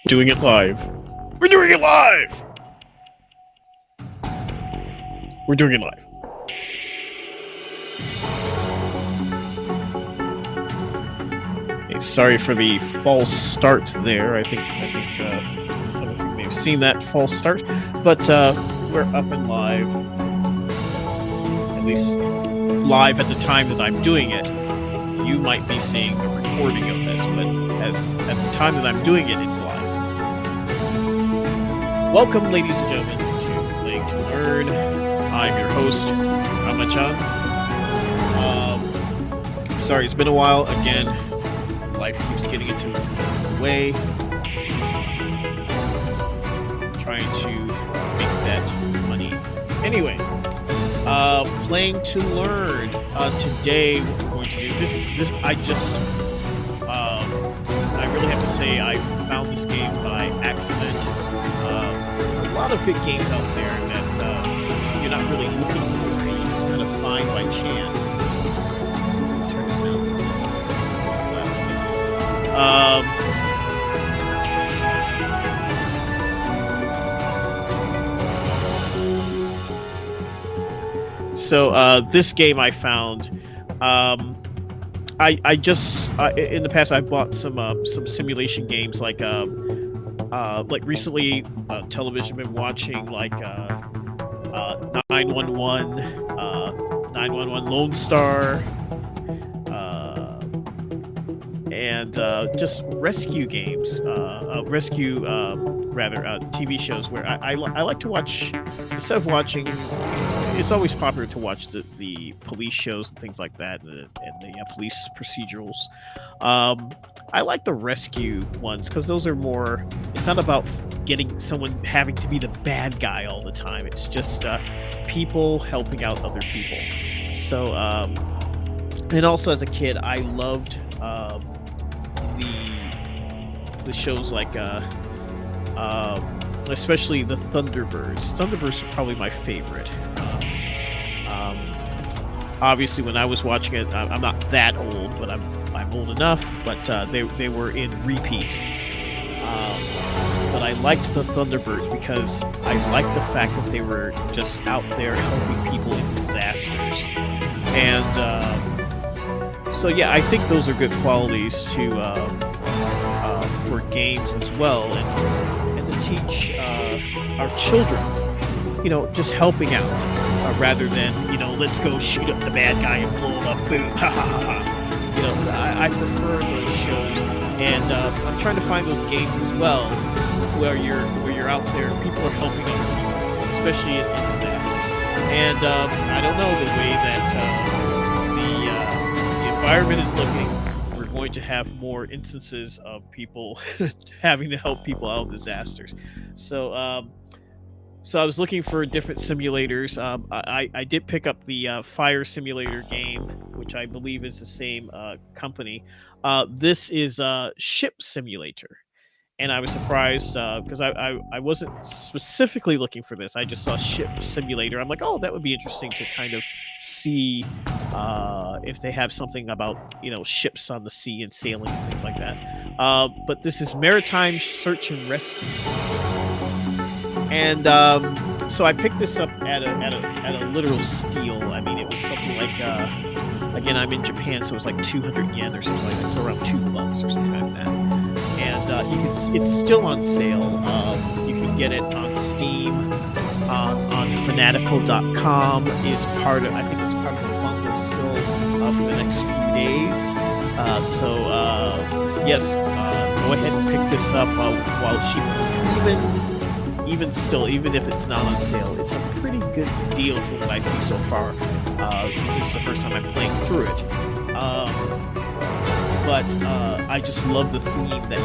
Doing it live. We're doing it live! We're doing it live. Okay, sorry for the false start there. I think some of you may have seen that false start, but we're up and live. At least live at the time that I'm doing it. You might be seeing a recording of this, but at the time that I'm doing it, it's live. Welcome, ladies and gentlemen, to Playing to Learn. I'm your host, Rama-chan. Sorry, it's been a while. Again, life keeps getting into the way. Trying to make that money. Anyway, Playing to Learn. Today, what we're going to do, this I really have to say I found this game by accident. A lot of good games out there that you're not really looking for, you just kind of find by chance. Turn this down. So this game I found. I just in the past I bought some simulation games like recently television been watching like 911 Lone Star and just rescue games TV shows where I like to watch, instead of watching, it's always popular to watch the police shows and things like that, and the police procedurals. I like the rescue ones because those are more, it's not about getting someone having to be the bad guy all the time. It's just people helping out other people. So and also as a kid I loved the shows like especially the Thunderbirds. Thunderbirds are probably my favorite. Obviously, when I was watching it, I'm not that old, but I'm old enough. But they were in repeat. But I liked the Thunderbirds because I liked the fact that they were just out there helping people in disasters. And so yeah, I think those are good qualities to for games as well, and to teach our children, just helping out. Rather than, let's go shoot up the bad guy and blow him up, boom, ha ha ha ha. I prefer those shows, and I'm trying to find those games as well, where you're out there, people are helping other people, especially in disasters. And I don't know, the way that the environment is looking, we're going to have more instances of people having to help people out of disasters. So I was looking for different simulators. I did pick up the Fire Simulator game, which I believe is the same company. This is Ship Simulator. And I was surprised because I wasn't specifically looking for this. I just saw Ship Simulator. I'm like, oh, that would be interesting to kind of see if they have something about, ships on the sea and sailing and things like that. But this is Maritime Search and Rescue. And so I picked this up at a literal steal. I mean, it was something like, again, I'm in Japan, so it was like 200 yen or something like that, so around $2 or something like that. And it's still on sale. You can get it on Steam, on Fanatical.com. Is part of, I think it's part of the bundle still for the next few days. Yes, go ahead and pick this up while it's cheap. Even if it's not on sale, it's a pretty good deal from what I see so far. This is the first time I'm playing through it. But I just love the theme that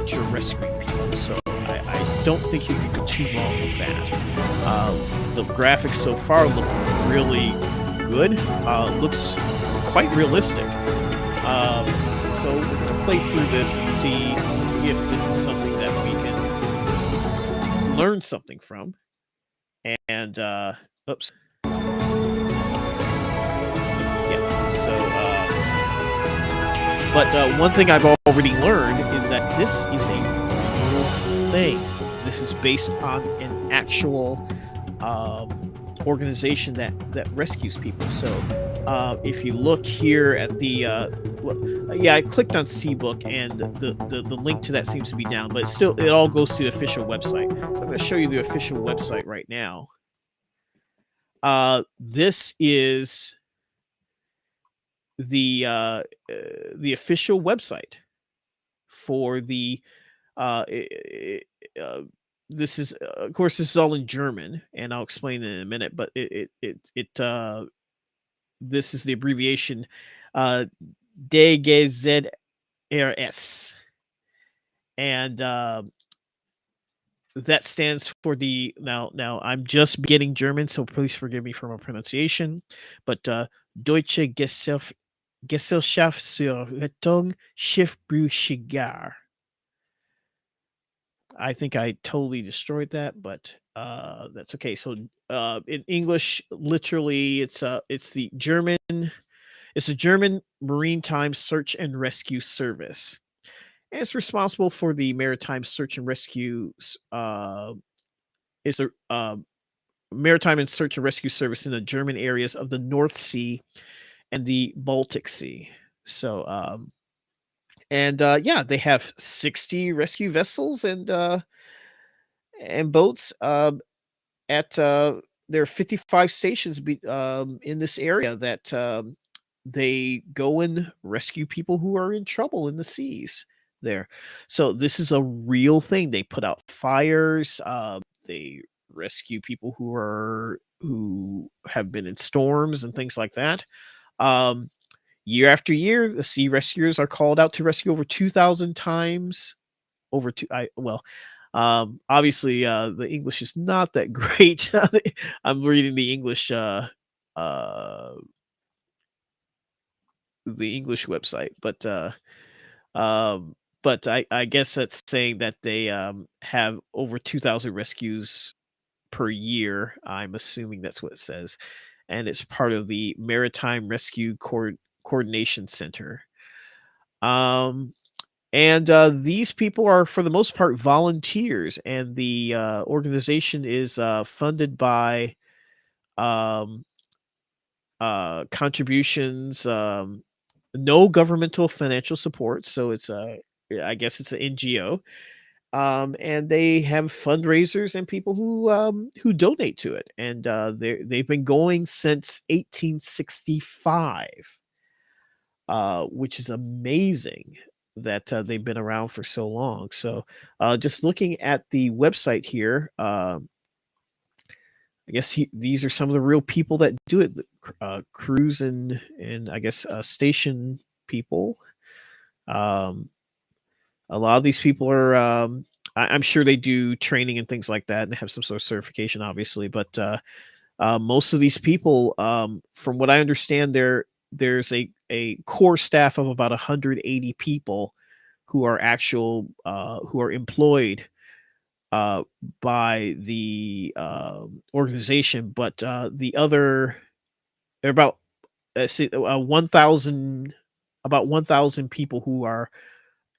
you're rescuing people. So I don't think you can go too wrong with that. The graphics so far look really good. Looks quite realistic. So we're going to play through this and see if this is something that we can learn something from. And oops. Yeah, so but one thing I've already learned is that this is a real thing. This is based on an actual organization that rescues people. So if you look here at the yeah, I clicked on Seabook, and the link to that seems to be down, but it all goes to the official website. So I'm going to show you the official website right now. This is the official website for the uh, i- i- uh, this is of course this is all in German, and I'll explain it in a minute. But this is the abbreviation uh, DGZRS, and that stands for the now I'm just beginning German, so please forgive me for my pronunciation, but Deutsche Gesellschaft zur Rettung Schiffbrüchiger. I think I totally destroyed that, but that's okay. So in English, literally, it's the German. It's the German Maritime Search and Rescue Service. And it's responsible for the maritime search and rescue. It's a maritime and search and rescue service in the German areas of the North Sea and the Baltic Sea. So, and yeah, they have 60 rescue vessels and boats. At There are 55 stations in this area that they go and rescue people who are in trouble in the seas there. So this is a real thing. They put out fires. They rescue people who have been in storms and things like that. Um, Year after year, the sea rescuers are called out to rescue over 2,000 times. Over two, I well, obviously, the English is not that great. I'm reading uh, the English website, um, but I guess that's saying that they have over 2,000 rescues per year. I'm assuming that's what it says, and it's part of the Maritime Rescue Coordination Center. Um, and these people are, for the most part, volunteers, and the organization is funded by um, contributions, no governmental financial support. So it's I guess it's an NGO, and they have fundraisers and people who donate to it, and they've been going since 1865, which is amazing that they've been around for so long. So, just looking at the website here, I guess these are some of the real people that do it: crews and I guess station people. Um, a lot of these people are. I'm sure they do training and things like that, and have some sort of certification, obviously. But most of these people, from what I understand, there's a core staff of about 180 people who are who are employed uh, by the organization, but the other there are about 1,000 about 1,000 people who are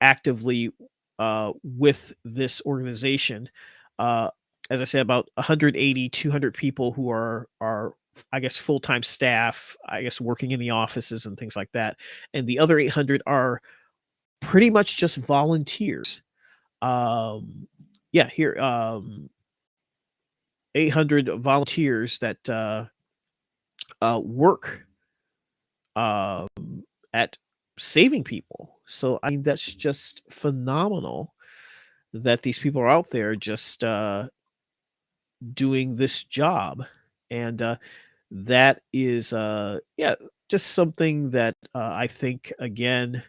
actively with this organization. Uh, as I said, about 180, 200 people who are I guess full time staff, I guess working in the offices and things like that, and the other 800 are pretty much just volunteers. Um, yeah, here 800 volunteers that work um, at saving people. So I mean, that's just phenomenal that these people are out there just doing this job, and that is yeah, just something that I think, again,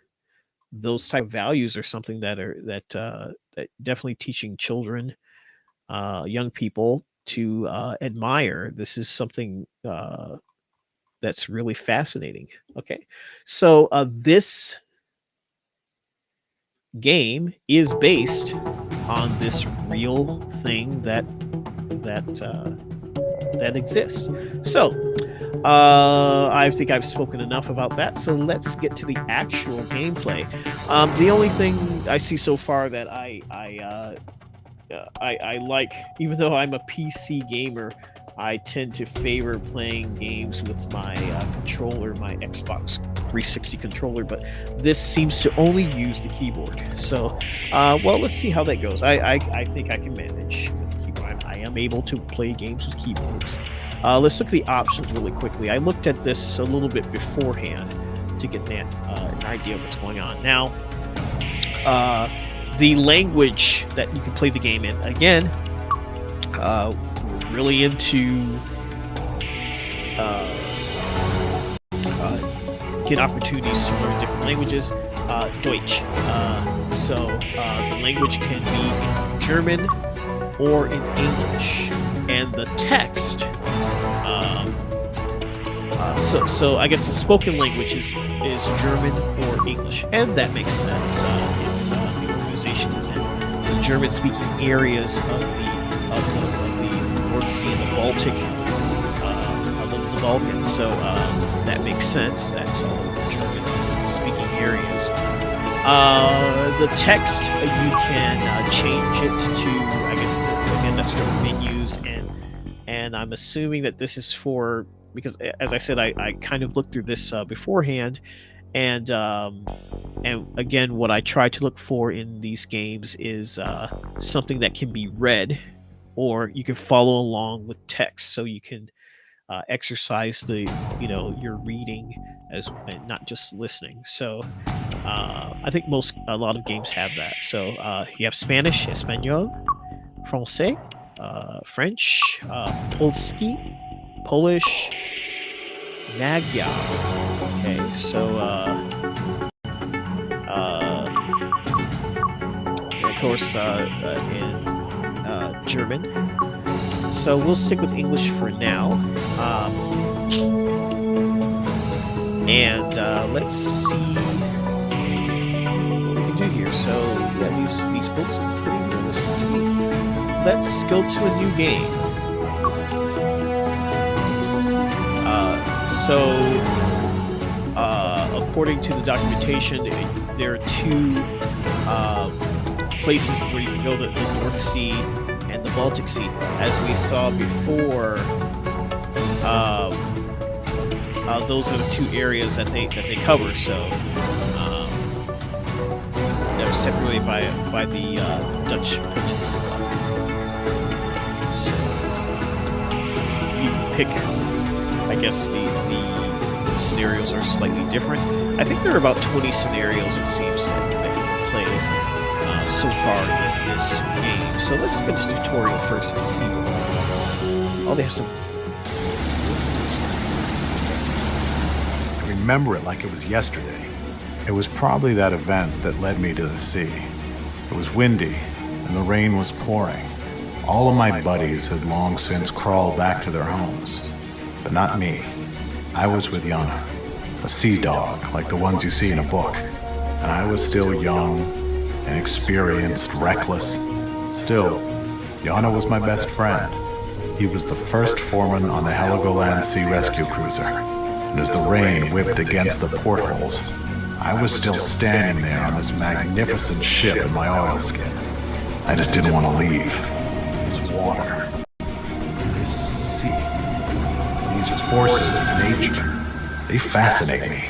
those type of values are something that definitely teaching children, young people to admire. This is something that's really fascinating. Okay, so this game is based on this real thing that exists. So I think I've spoken enough about that. So let's get to the actual gameplay. The only thing I see so far that I like, even though I'm a PC gamer, I tend to favor playing games with my controller, my Xbox 360 controller. But this seems to only use the keyboard. So, well, let's see how that goes. I think I can manage with the keyboard. I am able to play games with keyboards. Let's look at the options really quickly. I looked at this a little bit beforehand to get an idea of what's going on. Now, the language that you can play the game in, again, really into get opportunities to learn different languages. Deutsch. So the language can be in German or in English, and the text. So I guess the spoken language is German or English, and that makes sense. The organization is in the German-speaking areas of the North Sea and the Baltic, the Balkans. So that makes sense. That's all German-speaking areas. The text, you can change it to, I guess, again, that's for the menus, and I'm assuming that this is for, because as I said, I kind of looked through this beforehand, and again, what I try to look for in these games is something that can be read, or you can follow along with text, so you can exercise your reading as and not just listening. So I think a lot of games have that. So you have Spanish, Espanol, Francais, French, Polski, Polish, Magyar. Okay, so of course in German. So we'll stick with English for now. And let's see what we can do here. So yeah, these books are pretty realistic to me. Let's go to a new game. According to the documentation, there are two places where you can go: the North Sea and the Baltic Sea. As we saw before, those are the two areas that they cover. So they're separated by the Dutch peninsula. So you can pick. I guess the scenarios are slightly different. I think there are about 20 scenarios, it seems like, that you can play so far in this game. So let's get the tutorial first and see what. Oh, they have some. I remember it like it was yesterday. It was probably that event that led me to the sea. It was windy, and the rain was pouring. All of my buddies had long since crawled back to their homes. But not me. I was with Yana, a sea dog like the ones you see in a book. And I was still young, inexperienced, reckless. Still, Yana was my best friend. He was the first foreman on the Heligoland Sea Rescue Cruiser. And as the rain whipped against the portholes, I was still standing there on this magnificent ship in my oilskin. I just didn't want to leave. This water, this sea, these forces of nature, they fascinate me.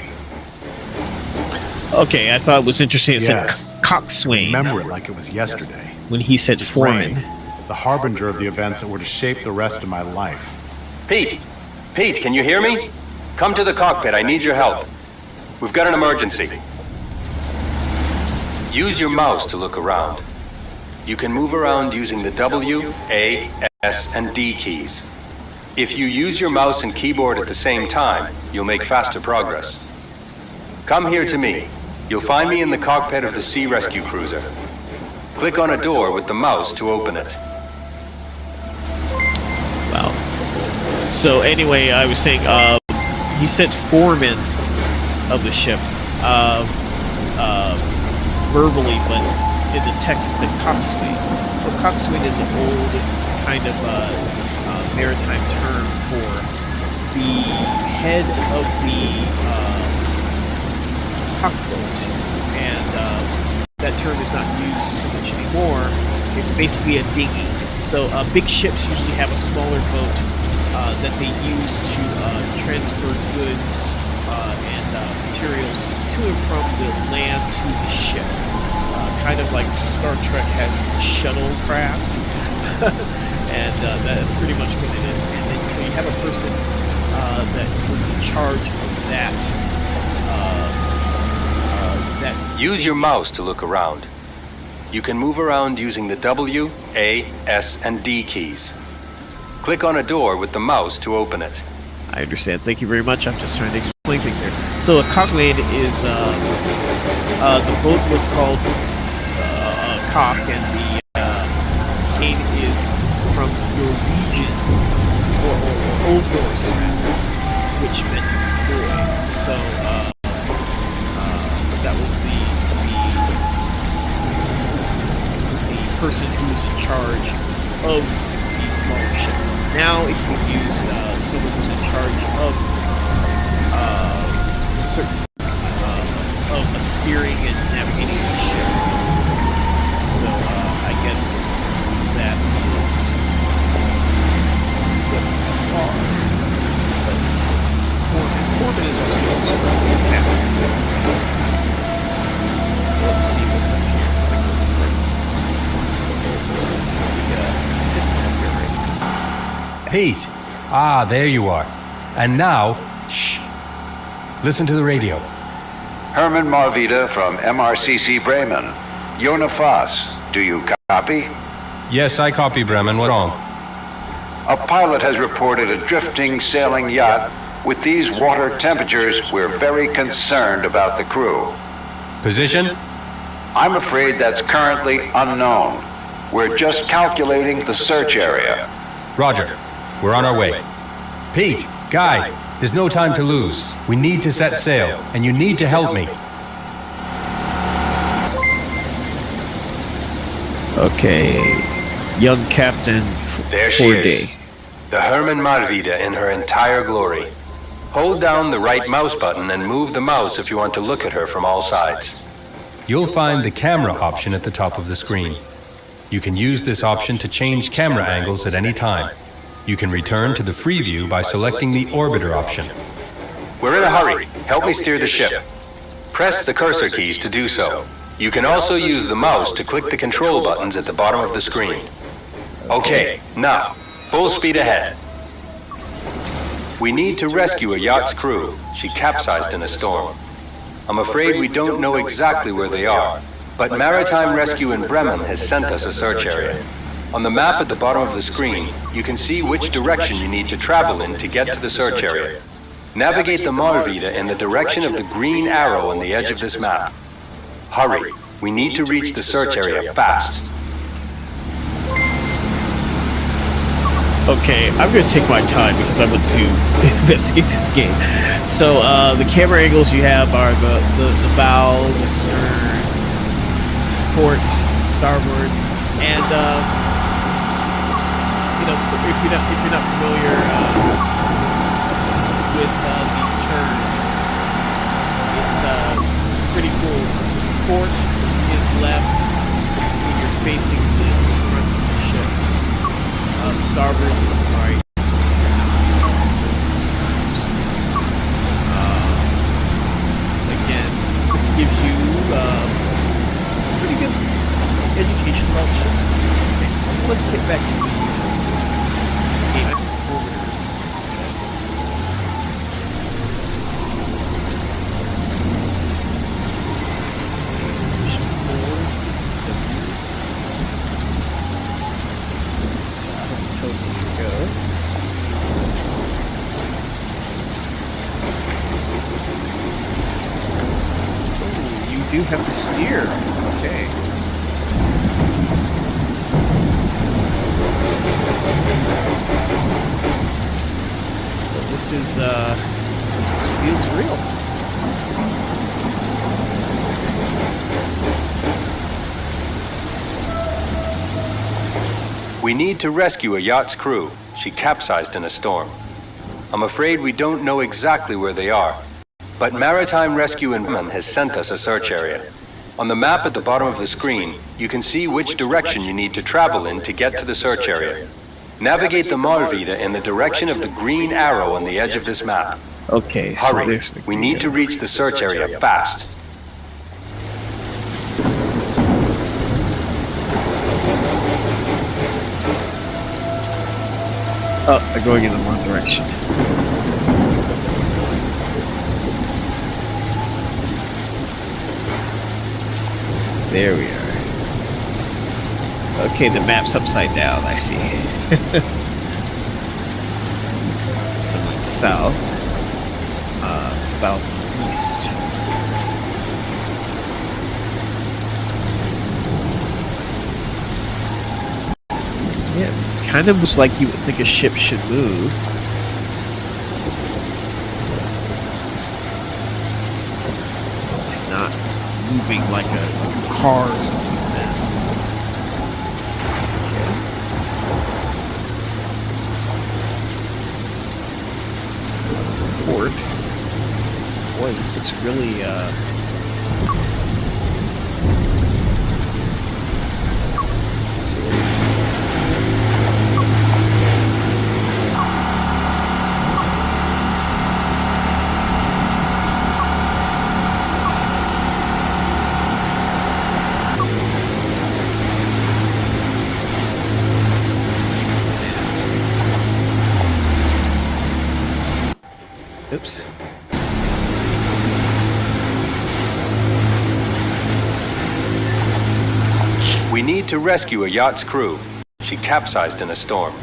Okay, I thought it was interesting. It Yes. said coxswain Remember it like it was yesterday. when he said foreman. Rain, the harbinger of the events that were to shape the rest of my life. Pete! Pete, can you hear me? Come to the cockpit, I need your help. We've got an emergency. Use your mouse to look around. You can move around using the W, A, S, and D keys. If you use your mouse and keyboard at the same time, you'll make faster progress. Come here to me. You'll find me in the cockpit of the Sea Rescue Cruiser. Click on a door with the mouse to open it. Wow. So anyway, I was saying, he said foreman of the ship, verbally, but in the text it said coxswain. So coxswain is an old kind of maritime term for the head of the cockboat, and that term is not used so much anymore. It's basically a dinghy. So big ships usually have a smaller boat that they use to transfer goods and materials to and from the land to the ship. Kind of like Star Trek has shuttlecraft, and that's pretty much what it is. And then, so you have a person that was in charge of that. Use your mouse to look around. You can move around using the W, A, S, and D keys. Click on a door with the mouse to open it. I understand. Thank you very much. I'm just trying to explain things here. So a cockade is the boat was called cock, and the scene is from Norwegian or Old Norse, which meant boy. So that was the person who was in charge of the smaller ship. Now, if you use someone who's in charge of of steering and navigating the ship. So I guess that is what are. But it's Corbin. Corbin is also captain. So let's see what's up here. Pete! Ah, there you are. And now, shh. Listen to the radio. Herman Marvita from MRCC Bremen. Jona Foss, do you copy? Yes, I copy, Bremen. What wrong? A pilot has reported a drifting sailing yacht. With these water temperatures, we're very concerned about the crew. Position? I'm afraid that's currently unknown. We're just calculating the search area. Roger. We're on our way. Pete, Guy, there's no time to lose. We need to set sail, and you need to help me. Okay, young captain. There she is. The Herman Marvita in her entire glory. Hold down the right mouse button and move the mouse if you want to look at her from all sides. You'll find the camera option at the top of the screen. You can use this option to change camera angles at any time. You can return to the free view by selecting the orbiter option. We're in a hurry. Help me steer the ship. Press the cursor keys to do so. You can also use the mouse to click the control buttons at the bottom of the screen. Okay, now, full speed ahead. We need to rescue a yacht's crew. She capsized in a storm. I'm afraid we don't know exactly where they are, but Maritime Rescue in Bremen has sent us a search area. On the map at the bottom of the screen, you can see which direction you need to travel in to get to the search area. Navigate the Marvita in the direction of the green arrow on the edge of this map. Hurry, we need to reach the search area fast. Okay, I'm going to take my time because I want to investigate this game. So, the camera angles you have are the bow, the stern, port, starboard, and, you know, if you're not familiar with these terms, it's pretty cool. Port is left when you're facing the front of the ship. Starboard is right. Again, this gives you pretty good education about ships. Okay, let's get back to the game. You have to steer. Okay. So this feels real. We need to rescue a yacht's crew. She capsized in a storm. I'm afraid we don't know exactly where they are, but Maritime Rescue in Bremen has sent us a search area. On the map at the bottom of the screen, you can see which direction you need to travel in to get to the search area. Navigate the Malvida in the direction of the green arrow on the edge of this map. Okay, so Hurry, there's... we need to reach the search area fast. Oh, they're going in the wrong direction. There we are. Okay, the map's upside down, I see. So it's south. Southeast. Yeah, kind of looks like you would think a ship should move. It's not moving like a car or something like that. Okay. Port. Boy, this looks really, serious. Oops. We need to rescue a yacht's crew. She capsized in a storm.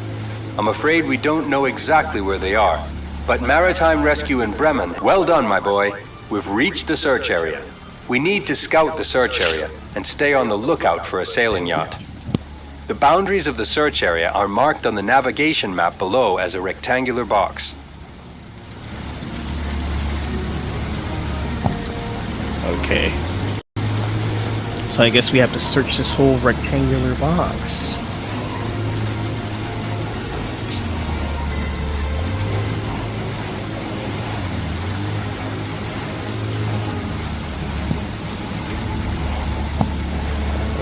I'm afraid we don't know exactly where they are, but Maritime Rescue in Bremen, well done, my boy. We've reached the search area. We need to scout the search area and stay on the lookout for a sailing yacht. The boundaries of the search area are marked on the navigation map below as a rectangular box. Okay. So I guess we have to search this whole rectangular box.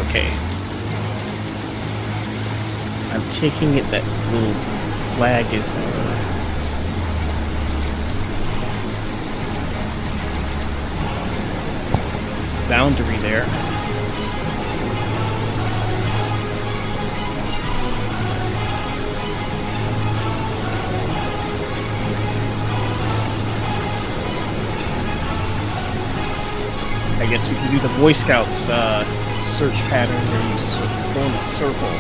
Okay. I'm taking it that little flag is boundary there. I guess we can do the Boy Scouts search pattern where you form a circle.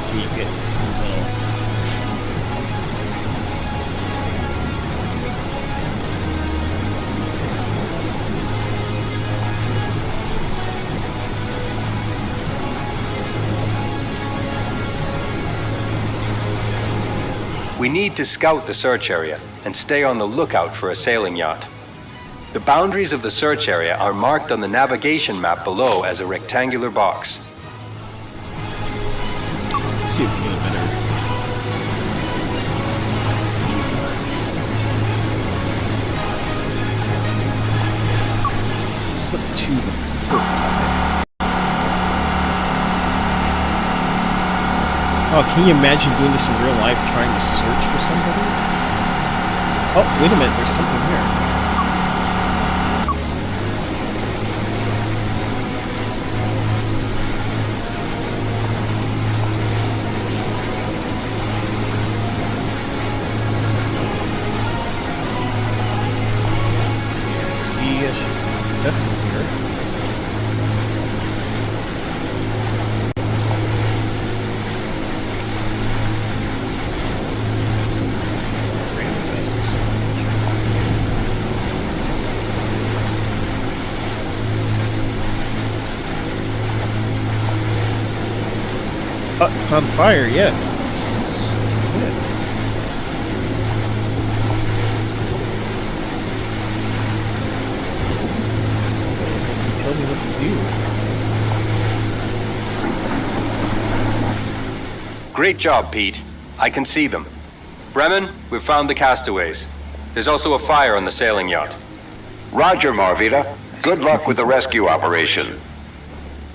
So you get to the middle. We need to scout the search area and stay on the lookout for a sailing yacht. The boundaries of the search area are marked on the navigation map below as a rectangular box. Let's see if we get a better. Slip to the port side. Oh, can you imagine doing this in real life, trying to search for somebody? Oh, wait a minute, there's something here. See a vessel here. Oh, it's on fire, yes. This is it. Tell me what to do. Great job, Pete. I can see them. Bremen, we've found the castaways. There's also a fire on the sailing yacht. Roger, Marvita. Good luck with the rescue operation.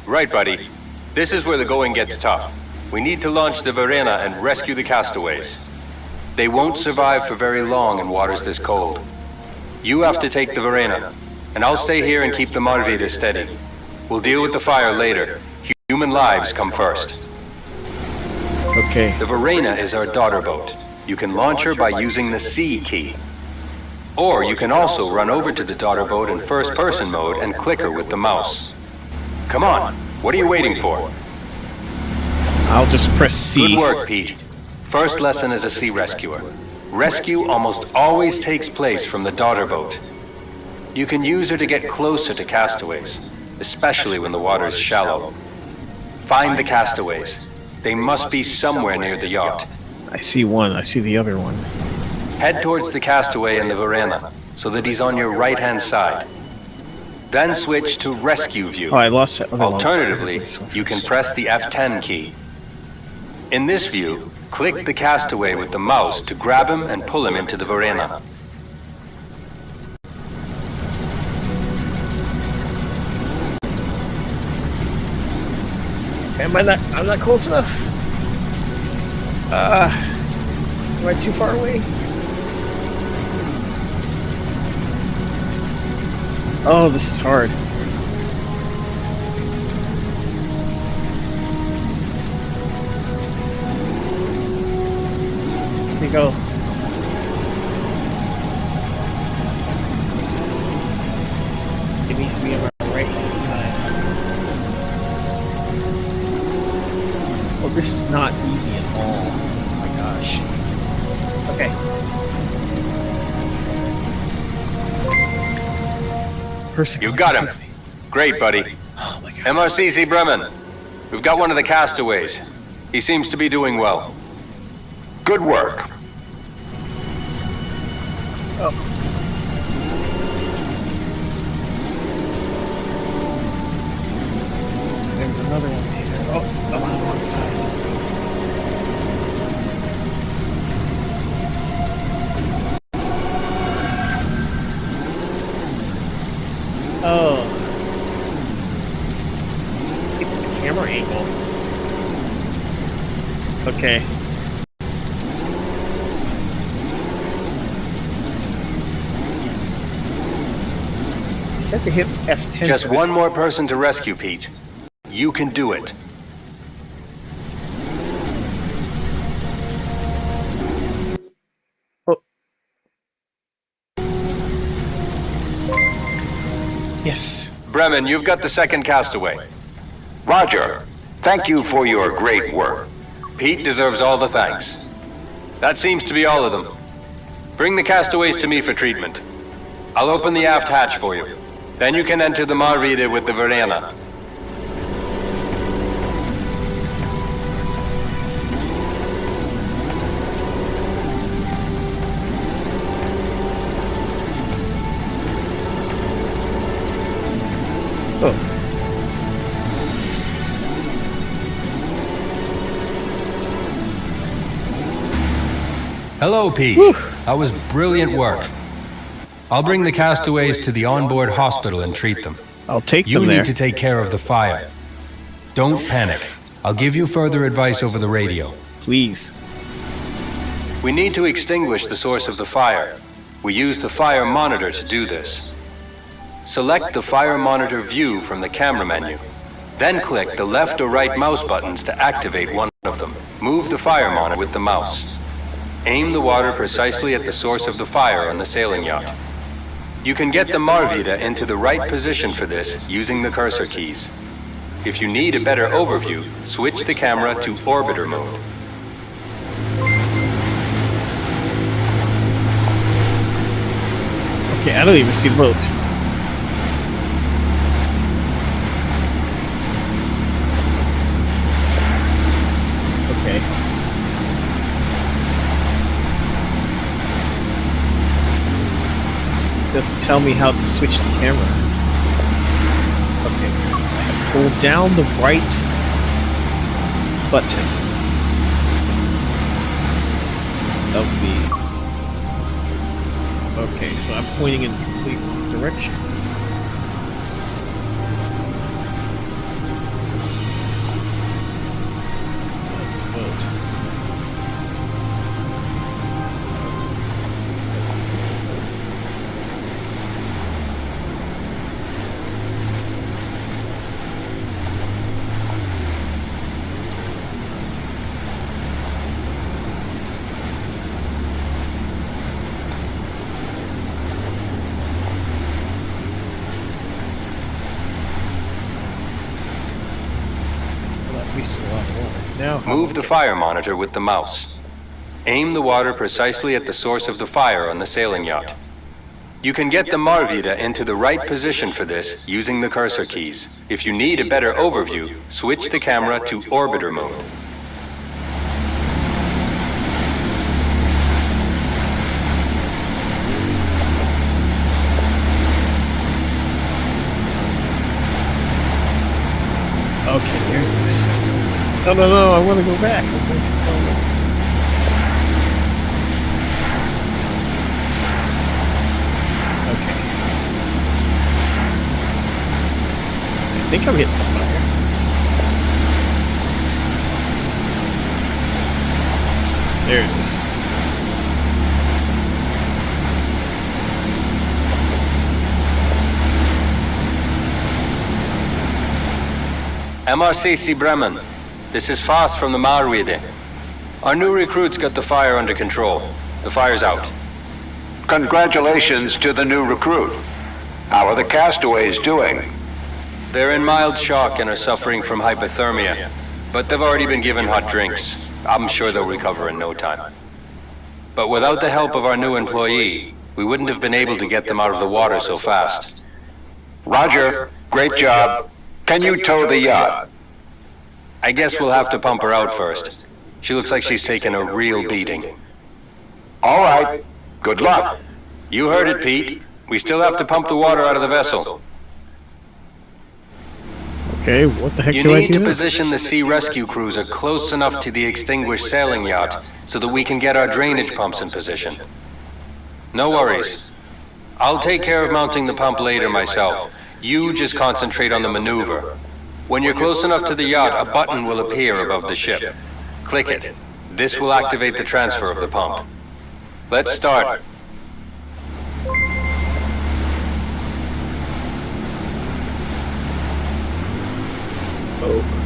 Right, buddy. This is where the going gets tough. We need to launch the Verena and rescue the castaways. They won't survive for very long in waters this cold. You have to take the Verena, and I'll stay here and keep the Marvita steady. We'll deal with the fire later. Human lives come first. Okay. The Verena is our daughter boat. You can launch her by using the C key. Or you can also run over to the daughter boat in first-person mode and click her with the mouse. Come on, what are you waiting for? I'll just press C. Good work, Pete. First lesson as a sea rescuer. Rescue almost always takes place from the daughter boat. You can use her to get closer to castaways, especially when the water is shallow. Find the castaways. They must be somewhere near the yacht. I see one. I see the other one. Head towards the castaway in the Verena, so that he's on your right-hand side. Then switch to rescue view. Oh, I lost that other one. Alternatively, you can press the F10 key. In this view, click the castaway with the mouse to grab him and pull him into the Verena. I'm not close enough. Am I too far away? Oh, this is hard. Here we go. It needs to be on my right-hand side. Well, this is not easy at all. Oh my gosh. Okay. Person You got him. Great, buddy. Oh my god. MRCC Bremen. We've got one of the castaways. He seems to be doing well. Good work. Oh. There's another one here. Oh, I'm on the wrong side. Oh. Get this camera angle. Okay. Set to hit F10. Just one more person to rescue, Pete. You can do it. Oh. Yes. Bremen, you've got the second castaway. Roger. Thank you for your great work. Pete deserves all the thanks. That seems to be all of them. Bring the castaways to me for treatment. I'll open the aft hatch for you. Then you can enter the Marvita with the Verena. Oh. Hello, Pete. Whew. That was brilliant work. I'll bring the castaways to the onboard hospital and treat them. I'll take You them there. need to take care of the fire. Don't panic. I'll give you further advice over the radio. Please. We need to extinguish the source of the fire. We use the fire monitor to do this. Select the fire monitor view from the camera menu. Then click the left or right mouse buttons to activate one of them. Move the fire monitor with the mouse. Aim the water precisely at the source of the fire on the sailing yacht. You can get the Marvita into the right position for this using the cursor keys. If you need a better overview, switch the camera to orbiter mode. Okay, I don't even see the boat. Okay. Doesn't tell me how to switch the camera. Okay, so I have to hold down the right button of the... Okay, so I'm pointing in complete direction. Move the fire monitor with the mouse. Aim the water precisely at the source of the fire on the sailing yacht. You can get the Marvita into the right position for this using the cursor keys. If you need a better overview, switch the camera to orbiter mode. Okay, there it is. No, I want to go back. Okay. I think I'm hitting the fire. There it is. MRCC Bremen, this is Fast from the Marvita. Our new recruits got the fire under control. The fire's out. Congratulations to the new recruit. How are the castaways doing? They're in mild shock and are suffering from hypothermia, but they've already been given hot drinks. I'm sure they'll recover in no time. But without the help of our new employee, we wouldn't have been able to get them out of the water so fast. Roger. Great job. Can you tow the yacht? I guess we'll have to pump her out first. She looks like she's taken a real beating. All right. Good luck. You heard it, Pete. We still have to pump the water out of the vessel. Okay, what the heck You do I need do? to position the sea rescue cruiser close enough to the Extinguish sailing yacht so that we can get our drainage pumps in position. No worries. I'll take care of mounting the pump later myself. You just concentrate on the maneuver. When you're close enough to the yacht, a button will appear above the ship. Click it. This will activate the transfer of the pump. Let's start. Oh.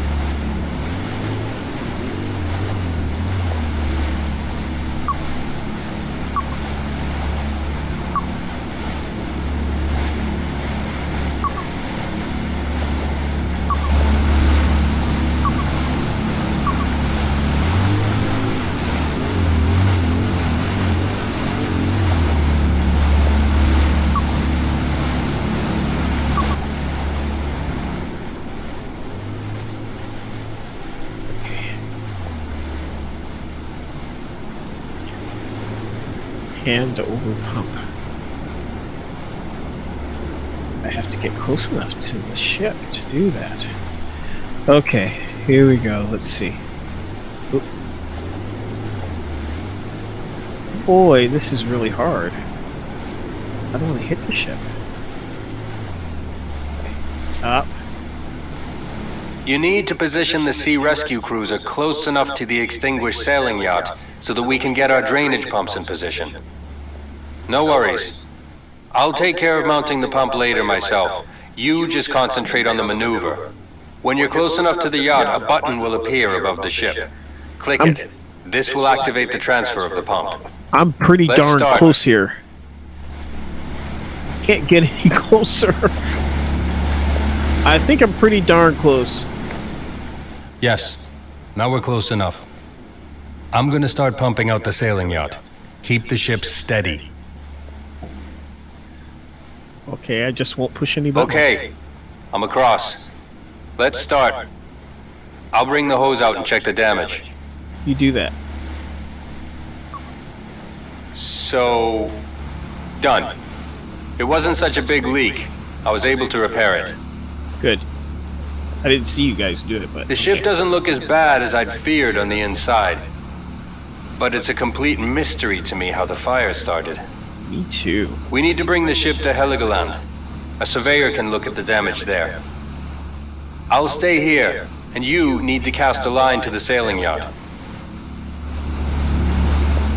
Hand over pump. I have to get close enough to the ship to do that. Okay, here we go. Let's see. Oop. Boy, this is really hard. I don't want to hit the ship. Okay, stop. You need to position the sea rescue cruiser close enough to the Extinguish sailing yacht so that we can get our drainage pumps in position. No worries. I'll take care of mounting the pump later myself. You just concentrate on the maneuver. When you're close enough to the yacht, a button will appear above the ship. Click it. This will activate the transfer of the pump. I'm pretty Let's darn start. close here. Can't get any closer. I think I'm pretty darn close. Yes. Now we're close enough. I'm gonna start pumping out the sailing yacht. Keep the ship steady. Okay, I just won't push any buttons. Okay. I'm across. Let's start. I'll bring the hose out and check the damage. You do that. So... done. It wasn't such a big leak. I was able to repair it. Good. I didn't see you guys do it, but... The ship okay. doesn't look as bad as I'd feared on the inside. But it's a complete mystery to me how the fire started. Me too. We need to bring the ship to Heligoland. A surveyor can look at the damage there. I'll stay here, and you need to cast a line to the sailing yacht.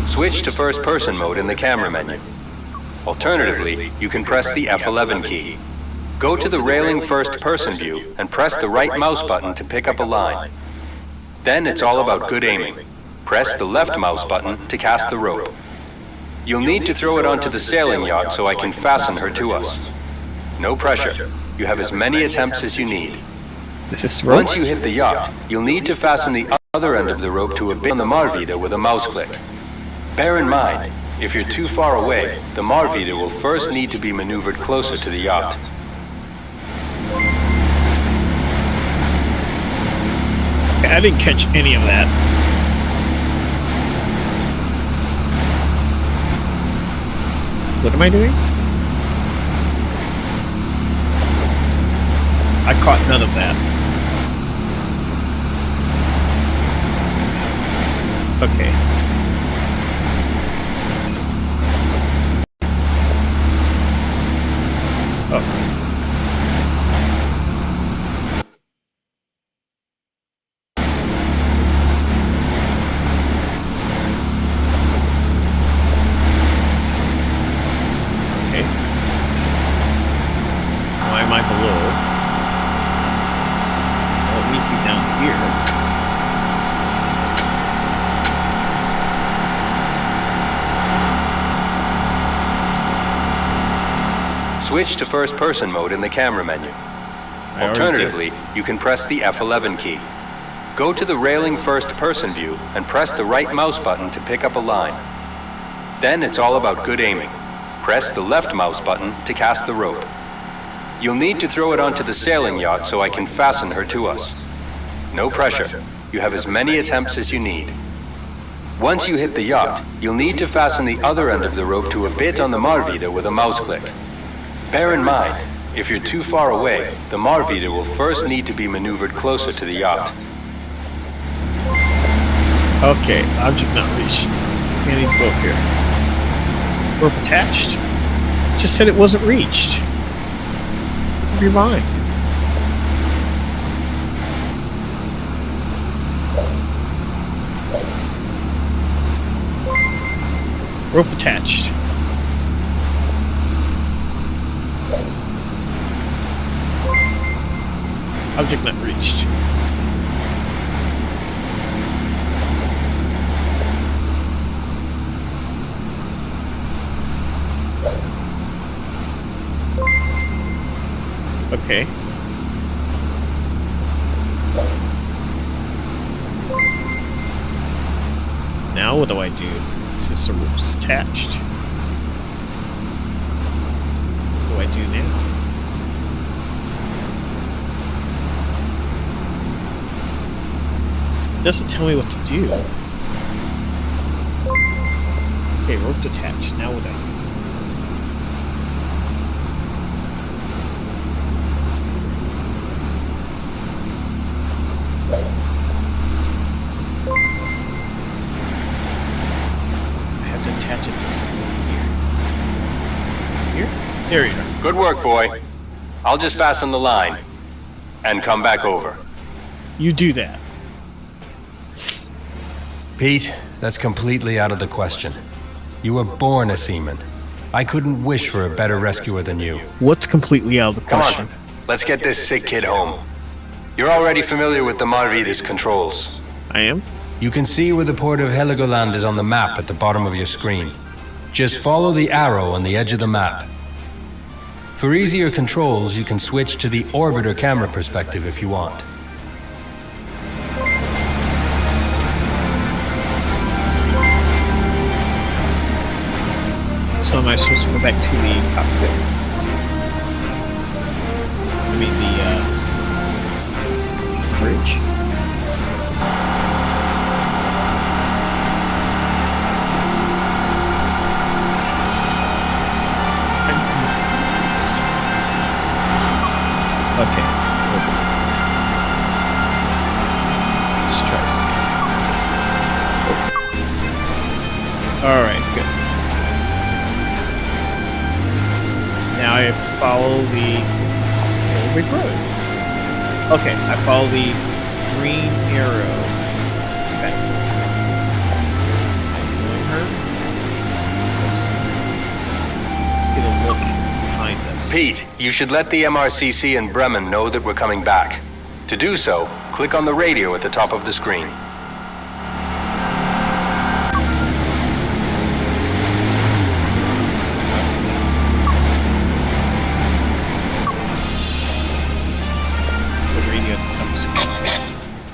Switch to first-person mode in the camera menu. Alternatively, you can press the F11 key. Go to the railing first-person view and press the right mouse button to pick up a line. Then it's all about good aiming. Press the left mouse button to cast the rope. You'll need to throw it onto the sailing yacht so I can fasten her to us. No pressure. You have as many attempts as you need. This is the rope? Once you hit the yacht, you'll need to fasten the other end of the rope to a bit on the Marvita with a mouse click. Bear in mind, if you're too far away, the Marvita will first need to be maneuvered closer to the yacht. I didn't catch any of that. What am I doing? I caught none of that. Okay. Oh. Why am I below? Well, it needs to be down here. Switch to first-person mode in the camera menu. Alternatively, you can press the F11 key. Go to the railing first-person view and press the right mouse button to pick up a line. Then it's all about good aiming. Press the left mouse button to cast the rope. You'll need to throw it onto the sailing yacht so I can fasten her to us. No pressure. You have as many attempts as you need. Once you hit the yacht, you'll need to fasten the other end of the rope to a bit on the Marvita with a mouse click. Bear in mind, if you're too far away, the Marvita will first need to be maneuvered closer to the yacht. Okay, object not reached. I need to go up here. Rope attached. Just said it wasn't reached. Rewind. Rope attached. Object not reached. Okay. Now what do I do? Since the rope's attached. What do I do now? It doesn't tell me what to do. Okay, rope attached. Now what do I do? Attach it to something here. Here? There you are. Good work, boy. I'll just fasten the line and come back over. You do that. Pete, that's completely out of the question. You were born a seaman. I couldn't wish for a better rescuer than you. What's completely out of the Come question? on, let's get this sick kid home. You're already familiar with the Marvita's controls. I am? You can see where the port of Heligoland is on the map at the bottom of your screen. Just follow the arrow on the edge of the map. For easier controls, you can switch to the orbiter camera perspective if you want. So am I supposed to go back to the cockpit? I mean the bridge? Okay. Let's try some. Alright, good. follow the big road. Okay, I follow the green arrow. Okay. Following her. Let's get a look behind us. Pete, you should let the MRCC in Bremen know that we're coming back. To do so, click on the radio at the top of the screen. The radio at the top of the screen.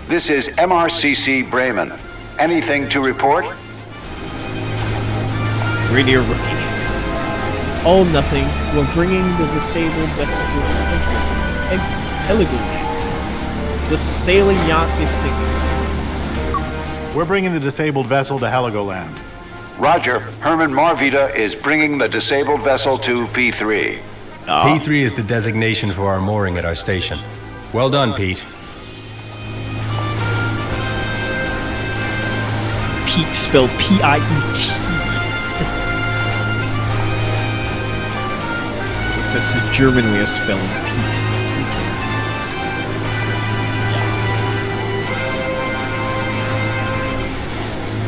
This is MRCC Bremen. Anything to report? Radio rookie. Oh, nothing. We're bringing the disabled vessel to Heligoland. The sailing yacht is sinking. We're bringing the disabled vessel to Heligoland. Roger. Herman Marvita is bringing the disabled vessel to P3. P3 is the designation for our mooring at our station. Well done, Pete. Pete spelled P-I-E-T. That's the German way of spelling Pete.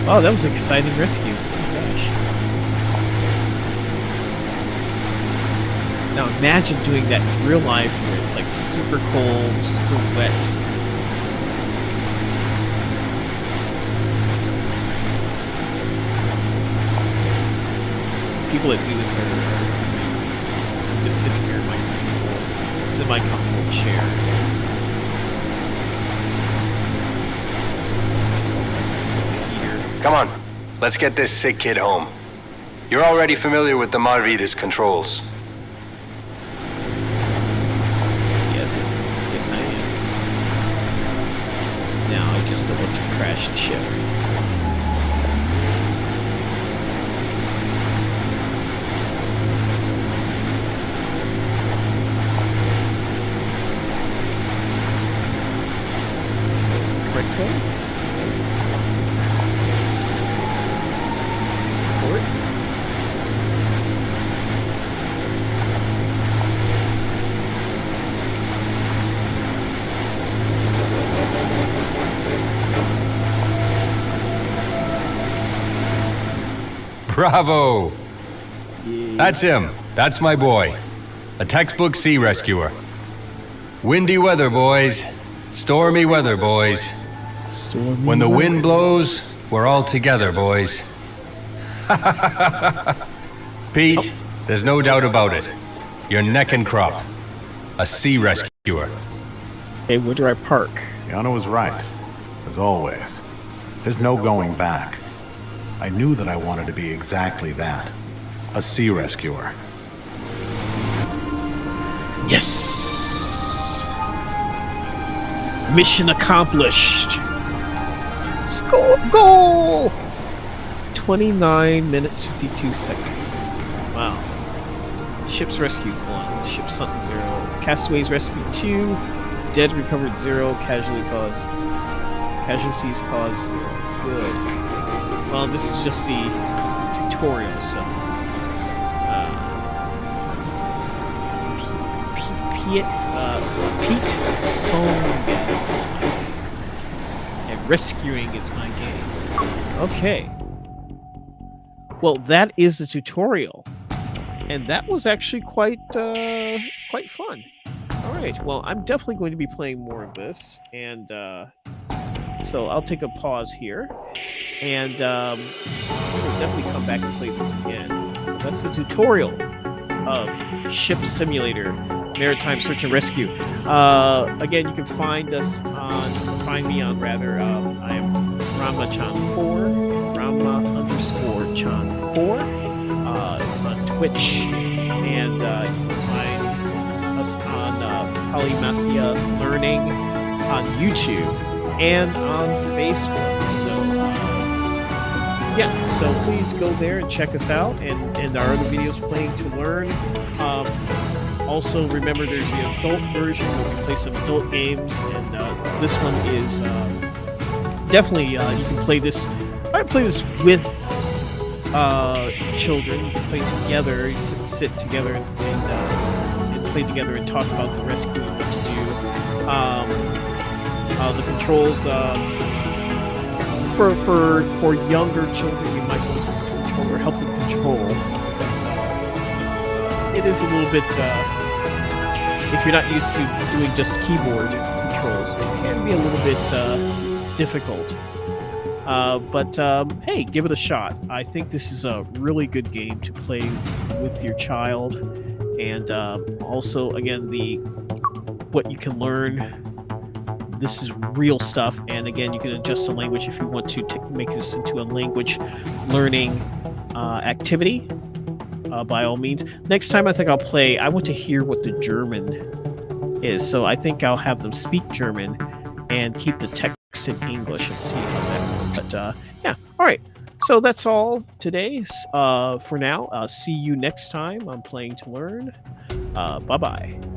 Oh, that was an exciting rescue. Oh my gosh. Now imagine doing that in real life where it's like super cold, super wet. People that do this are amazing. I'm just sitting here in my semi-comfortable chair. Come on, let's get this sick kid home. You're already familiar with the Marvita's controls. Yes, I am. Now I just don't want to crash the ship. Correct way? Support. Bravo! That's him. That's my boy. A textbook sea rescuer. Windy weather, boys. Stormy weather, boys. Stormy When the weather. wind blows, we're all together, boys. Pete, there's no doubt about it. You're neck and crop. A sea rescuer. Hey, where do I park? Yana was right, as always. There's no going back. I knew that I wanted to be exactly that. A sea rescuer. Yes! Mission accomplished! Score goal! 29 minutes 52 seconds. Wow. Ships rescued 1. Ship sunk 0. Castaways rescued 2. Dead recovered 0. Casualties caused 0. Good. Well, this is just the tutorial, so... Pete Songa is my name. And rescuing is my game. Okay. Well, that is the tutorial. And that was actually quite fun. Alright, well, I'm definitely going to be playing more of this. And so I'll take a pause here. And we'll definitely come back and play this again. So that's the tutorial of Ship Simulator Maritime Search and Rescue. Again, you can find me on I am Rama-chan4, Rama_chan4 on Twitch, and you can find us on Polymatheia Learning on YouTube and on Facebook. So please go there and check us out, and our other videos playing to learn. Also, remember there's the adult version where we play some adult games, and this one is definitely you can play this. I play this with children. You can play together. You sit together and play together and talk about the rescue and what to do. The controls for younger children, you might want to control or help them control. It is a little bit. If you're not used to doing just keyboard controls, it can be a little bit difficult. But hey, give it a shot. I think this is a really good game to play with your child, and also again what you can learn. This is real stuff, and again, you can adjust the language if you want to make this into a language learning activity. By all means. Next time, I think I'll play. I want to hear what the German is, so I think I'll have them speak German and keep the text in English and see how that works. But yeah, all right. So that's all today. For now, see you next time on Playing to Learn. Bye bye.